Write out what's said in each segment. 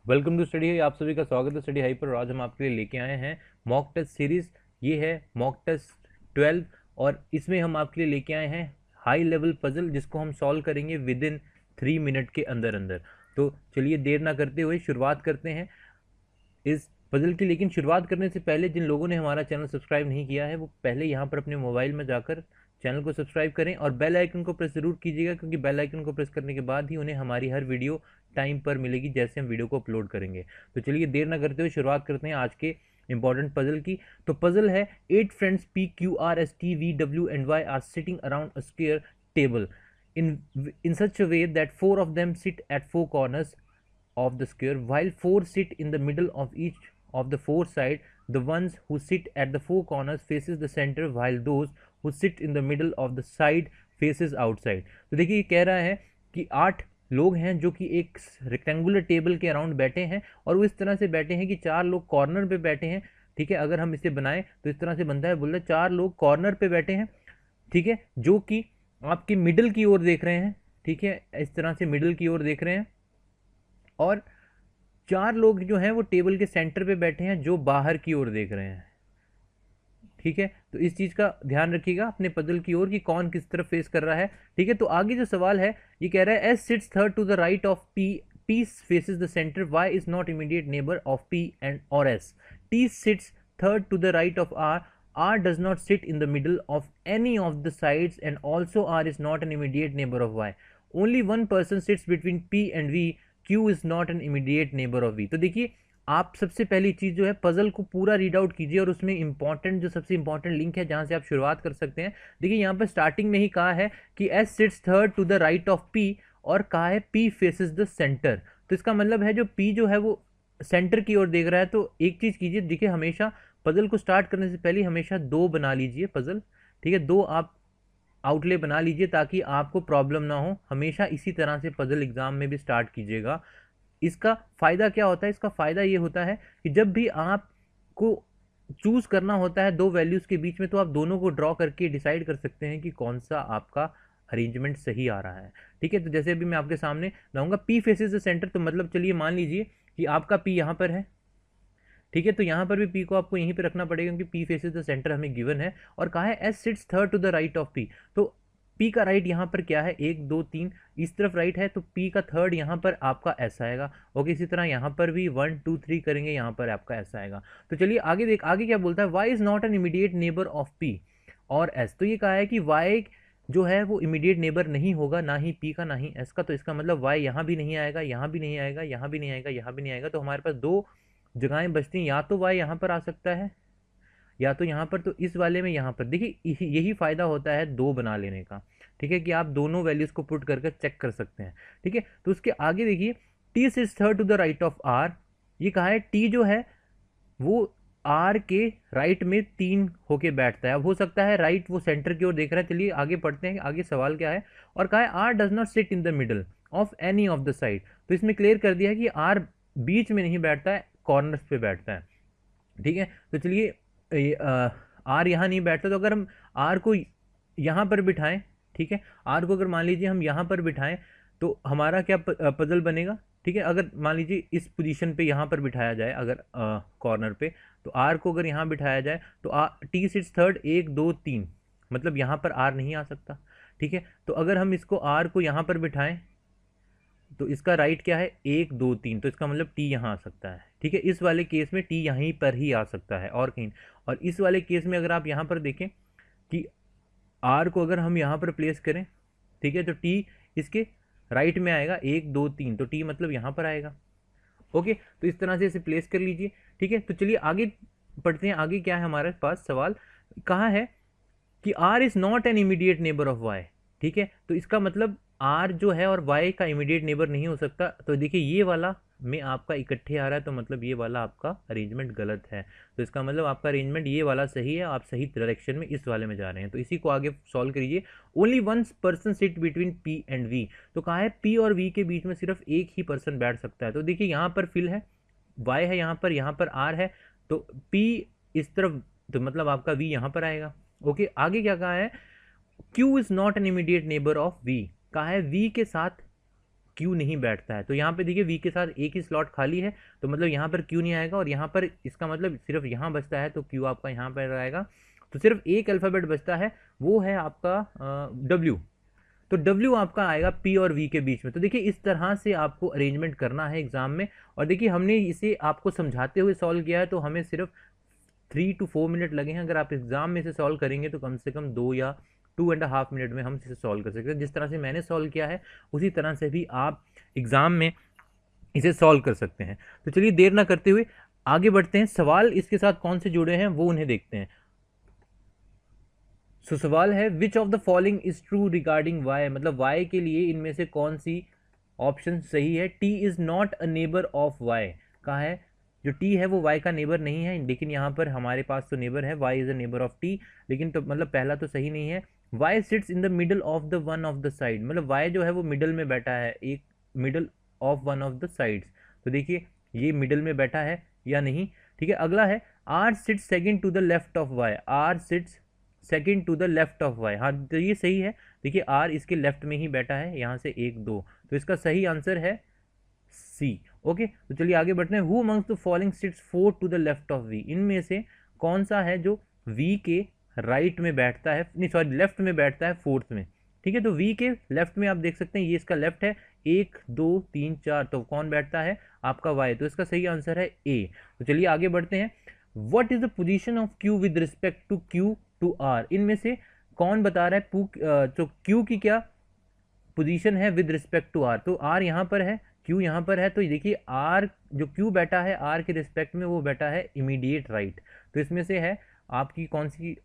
Welcome to study. आप सभी का स्वागत है स्टडी हाई पर। आज हम आपके लिए लेके आए हैं मॉक टेस्ट सीरीज। ये है मॉक टेस्ट 12 और इसमें हम आपके लिए लेके आए हैं हाई लेवल पजल जिसको हम सॉल्व करेंगे विद इन 3 मिनट के अंदर अंदर। तो चलिए देर ना करते हुए शुरुआत करते हैं इस पजल की। लेकिन शुरुआत करने से पहले जिन लोगों ने हमारा चैनल सब्सक्राइब नहीं किया है वो पहले यहाँ पर अपने मोबाइल में जाकर चैनल को सब्सक्राइब करें और बेल आइकन को प्रेस जरूर कीजिएगा, क्योंकि बेल आइकन को प्रेस करने के बाद ही उन्हें हमारी हर वीडियो टाइम पर मिलेगी जैसे हम वीडियो को अपलोड करेंगे। तो चलिए देर ना करते हुए शुरुआत करते हैं आज के इंपॉर्टेंट पजल की। तो पजल है 8 friends PQRSTVW and Y are sitting around a square table in such a way that 4 of them sit at 4 corners of the square, while 4 sit in the middle of each of the 4 sides. The ones who sit at the 4 corners faces the center, while those who sit in the middle of the side faces outside. तो देखिए ये कह रहा है कि 8 लोग हैं जो कि एक रेक्टेंगुलर टेबल के अराउंड बैठे हैं और वो इस तरह से बैठे हैं कि 4 लोग कॉर्नर पे बैठे हैं। ठीक है, अगर हम इसे बनाएं तो इस तरह से बनता है, बोल रहे 4 लोग कॉर्नर पे बैठे हैं। ठीक है, जो कि आपकी मिडल की ओर देख रहे हैं। ठीक है, इस तरह से मिडल की ओर देख रहे हैं और 4 लोग जो हैं वो टेबल के सेंटर पे बैठे हैं जो बाहर की ओर देख रहे हैं। ठीक है, तो इस चीज का ध्यान रखिएगा अपने पजल की ओर कि कौन किस तरफ फेस कर रहा है। ठीक है, तो आगे जो सवाल है ये कह रहा है S sits third to the right of P, P faces the centre, Y is not immediate neighbour of P and और S. T sits third to the right of R, R does not sit in the middle of any of the sides and also R is not an immediate neighbor of Y. Only one person sits between P and V. Q is not an immediate neighbor of V. तो देखिए आप सबसे पहली चीज जो है puzzle को पूरा रीड आउट कीजिए और उसमें इंपॉर्टेंट जो सबसे इंपॉर्टेंट लिंक है जहां से आप शुरुआत कर सकते हैं। देखिए यहाँ पर स्टार्टिंग में ही कहा है कि S sits third to the right of P और कहा है P फेसेस द सेंटर। तो इसका मतलब है जो P जो है वो सेंटर की ओर देख रहा है। तो एक चीज कीजिए, देखिए हमेशा पजल को स्टार्ट करने से पहले हमेशा 2 बना लीजिए पजल। ठीक है, 2 आप आउटले बना लीजिए ताकि आपको प्रॉब्लम ना हो। हमेशा इसी तरह से पजल एग्जाम में भी स्टार्ट कीजिएगा। इसका फायदा क्या होता है? इसका फायदा ये होता है कि जब भी आपको चूज करना होता है 2 वैल्यूज के बीच में तो आप दोनों को ड्रॉ करके डिसाइड कर सकते हैं कि कौन सा आपका अरेंजमेंट सही आ रहा है। ठीक है, तो जैसे अभी मैं आपके सामने लाऊंगा पी फेसेस द सेंटर, तो मतलब चलिए मान लीजिए कि आपका पी यहाँ पर है। ठीक है, तो यहाँ पर भी पी को आपको यहीं पे रखना पड़ेगा क्योंकि पी फेसेस द सेंटर हमें गिवन है और कहा है S sits third to the right of P. तो पी का राइट यहाँ पर क्या है? 1 2 3 इस तरफ राइट है, तो पी का थर्ड यहाँ पर आपका ऐसा आएगा। ओके, इसी तरह यहाँ पर भी 1 2 3 करेंगे, यहाँ पर आपका ऐसा आएगा। तो चलिए आगे देख, आगे क्या बोलता है? Y is not an immediate neighbour of P और एस। तो ये कहा है कि वाई जो है वो इमीडिएट नेबर नहीं होगा, ना ही पी का ना ही एस का। तो इसका मतलब वाई यहाँ भी नहीं आएगा, यहाँ भी नहीं आएगा, यहाँ भी नहीं आएगा, यहाँ भी नहीं आएगा। तो हमारे पास 2 जगहें बचती हैं, या तो वाई यहाँ पर आ सकता है या तो यहाँ पर। तो इस वाले में यहाँ पर देखिए यही फायदा होता है 2 बना लेने का। ठीक है, कि आप दोनों वैल्यूज को पुट करके चेक कर सकते हैं। ठीक है, तो उसके आगे देखिए T sits third to the right of R. ये कहा है टी जो है वो आर के राइट में 3 होके बैठता है। अब हो सकता है राइट वो सेंटर की ओर देख रहा है। चलिए आगे पढ़ते हैं आगे सवाल क्या है। और कहा है R does not sit in the middle of any of the side. तो इसमें क्लियर कर दिया है कि आर बीच में नहीं बैठता है, कॉर्नर्स पे बैठता है। ठीक है, तो चलिए आर यहाँ नहीं बैठता, तो अगर हम आर को यहाँ पर बिठाएं, ठीक है, आर को अगर मान लीजिए हम यहाँ पर बिठाएं तो हमारा क्या पजल बनेगा? ठीक है, अगर मान लीजिए इस पोजीशन पे यहाँ पर बिठाया जाए, अगर कॉर्नर पे, तो आर को अगर यहाँ बिठाया जाए तो टी सिट्स थर्ड 1 2 3, मतलब यहाँ पर आर नहीं आ सकता। ठीक है, तो अगर हम इसको आर को यहाँ पर बिठाएं तो इसका राइट क्या है? 1 2 3, तो इसका मतलब टी यहाँ आ सकता है। ठीक है, इस वाले केस में टी यहीं पर ही आ सकता है और कहीं। और इस वाले केस में अगर आप यहाँ पर देखें कि आर को अगर हम यहाँ पर प्लेस करें, ठीक है, तो टी इसके राइट में आएगा 1 2 3, तो टी मतलब यहाँ पर आएगा। ओके, तो इस तरह से इसे प्लेस कर लीजिए। ठीक है, तो चलिए आगे पढ़ते हैं। आगे क्या है हमारे पास सवाल? कहा है कि R is not an immediate neighbour of Y. ठीक है, तो इसका मतलब आर जो है और वाई का इमीडिएट नेबर नहीं हो सकता। तो देखिए ये वाला में आपका इकट्ठे आ रहा है, तो मतलब ये वाला आपका अरेंजमेंट गलत है। तो इसका मतलब आपका अरेंजमेंट ये वाला सही है, आप सही डायरेक्शन में इस वाले में जा रहे हैं। तो इसी को आगे सॉल्व करिए। Only one person sit between P and V. तो कहा है पी और वी के बीच में सिर्फ एक ही पर्सन बैठ सकता है। तो देखिए यहाँ पर फिल है, वाई है यहाँ पर आर है, तो पी इस तरफ, तो मतलब आपका वी यहाँ पर आएगा। ओके, आगे क्या कहा है? Q is not an immediate neighbour of V। कहा है V के साथ क्यू नहीं बैठता है। तो यहाँ पे देखिए वी के साथ एक ही स्लॉट खाली है, तो मतलब यहाँ पर क्यू नहीं आएगा, और यहाँ पर इसका मतलब सिर्फ यहाँ बचता है, तो क्यू आपका यहाँ पर आएगा। तो सिर्फ एक अल्फ़ाबेट बचता है, वो है आपका डब्ल्यू। तो डब्ल्यू आपका आएगा पी और वी के बीच में। तो देखिए इस तरह से आपको अरेंजमेंट करना है एग्जाम में। और देखिए हमने इसे आपको समझाते हुए सॉल्व किया है, तो हमें सिर्फ 3 to 4 मिनट लगे हैं। अगर आप एग्जाम में इसे सॉल्व करेंगे तो कम से कम 2 या 2.5 मिनट में हम इसे सॉल्व कर सकते हैं। जिस तरह से मैंने सॉल्व किया है उसी तरह से भी आप एग्जाम में इसे सॉल्व कर सकते हैं। तो चलिए देर ना करते हुए आगे बढ़ते हैं। सवाल इसके साथ कौन से जुड़े हैं वो उन्हें देखते हैं। सो सवाल है which of the following is true regarding Y, मतलब वाई के लिए इनमें से कौन सी ऑप्शन सही है। T is not a neighbour of Y, कहा है जो टी है वो वाई का नेबर नहीं है, लेकिन यहाँ पर हमारे पास तो नेबर है, Y is a neighbour of T, लेकिन तो मतलब पहला तो सही नहीं है। Y sits in the middle of the one of the side, मतलब वाई जो है वो मिडल में बैठा है, एक middle of one of the sides. तो देखिए ये मिडल में बैठा है या नहीं। ठीक है, अगला है R sits second to the left of Y, R sits second to the left of Y. हाँ तो ये सही है, देखिए आर इसके लेफ्ट में ही बैठा है, यहाँ से 1 2, तो इसका सही आंसर है सी। ओके, तो चलिए आगे बढ़ते हैं। Who among the following sits 4 to the left of V, इनमें से कौन सा है जो वी के राइट में बैठता है, नहीं सॉरी लेफ्ट में बैठता है 4th में। ठीक है, तो वी के लेफ्ट में आप देख सकते हैं ये इसका लेफ्ट है, 1 2 3 4, तो कौन बैठता है आपका वाई, तो इसका सही आंसर है ए। तो चलिए आगे बढ़ते हैं। What is the position of Q with respect to Q to R, इनमें से कौन बता रहा है तो क्यू की क्या पोजीशन है विद रिस्पेक्ट टू आर। तो आर यहाँ पर है, क्यू यहाँ पर है, तो देखिए आर जो क्यू बैठा है आर के रिस्पेक्ट में वो बैठा है इमीडिएट राइट। तो इसमें से है आपकी कौन सी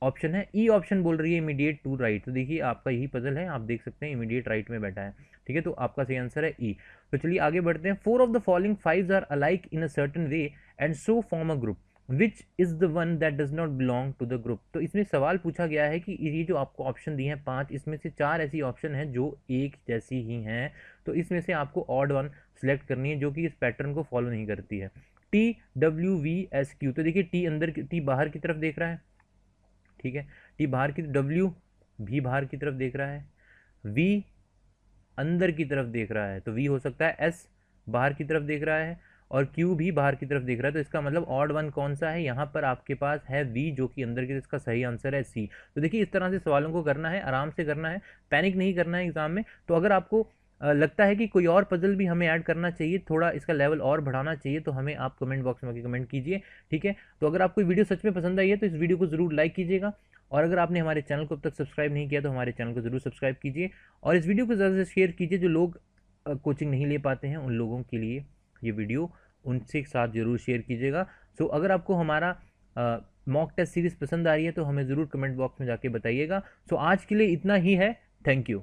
ऑप्शन है, ई ऑप्शन बोल रही है इमीडिएट टू राइट। तो देखिए आपका यही पजल है, आप देख सकते हैं इमीडिएट राइट में बैठा है। ठीक है, तो आपका सही आंसर है ई। तो चलिए आगे बढ़ते हैं। 4 of the following 5s are alike in a certain way and so form a group, which is the one that does not belong to the group. तो इसमें सवाल पूछा गया है कि ये जो आपको ऑप्शन दिए हैं 5, इसमें से 4 ऐसी ऑप्शन हैं जो एक जैसी ही हैं, तो इसमें से आपको ऑड वन सिलेक्ट करनी है जो कि इस पैटर्न को फॉलो नहीं करती है। T W V S Q, तो देखिए टी अंदर टी बाहर की तरफ देख रहा है, ठीक है, टी बाहर की, डब्ल्यू भी बाहर की तरफ देख रहा है, वी अंदर की तरफ देख रहा है तो वी हो सकता है, एस बाहर की तरफ देख रहा है, और क्यू भी बाहर की तरफ देख रहा है। तो इसका मतलब ऑड वन कौन सा है, यहाँ पर आपके पास है वी जो कि अंदर की, इसका सही आंसर है सी। तो देखिए इस तरह से सवालों को करना है, आराम से करना है, पैनिक नहीं करना है एग्जाम में। तो अगर आपको लगता है कि कोई और पजल भी हमें ऐड करना चाहिए, थोड़ा इसका लेवल और बढ़ाना चाहिए, तो हमें आप कमेंट बॉक्स में कमेंट कीजिए। ठीक है, तो अगर आपको वीडियो सच में पसंद आई है तो इस वीडियो को जरूर लाइक कीजिएगा, और अगर आपने हमारे चैनल को अब तक सब्सक्राइब नहीं किया तो हमारे चैनल को जरूर सब्सक्राइब कीजिए, और इस वीडियो को ज़्यादा से शेयर कीजिए। जो लोग कोचिंग नहीं ले पाते हैं उन लोगों के लिए ये वीडियो उनसे साथ जरूर शेयर कीजिएगा। सो अगर आपको हमारा मॉक टेस्ट सीरीज़ पसंद आ रही है तो हमें ज़रूर कमेंट बॉक्स में जाके बताइएगा। सो आज के लिए इतना ही है, थैंक यू।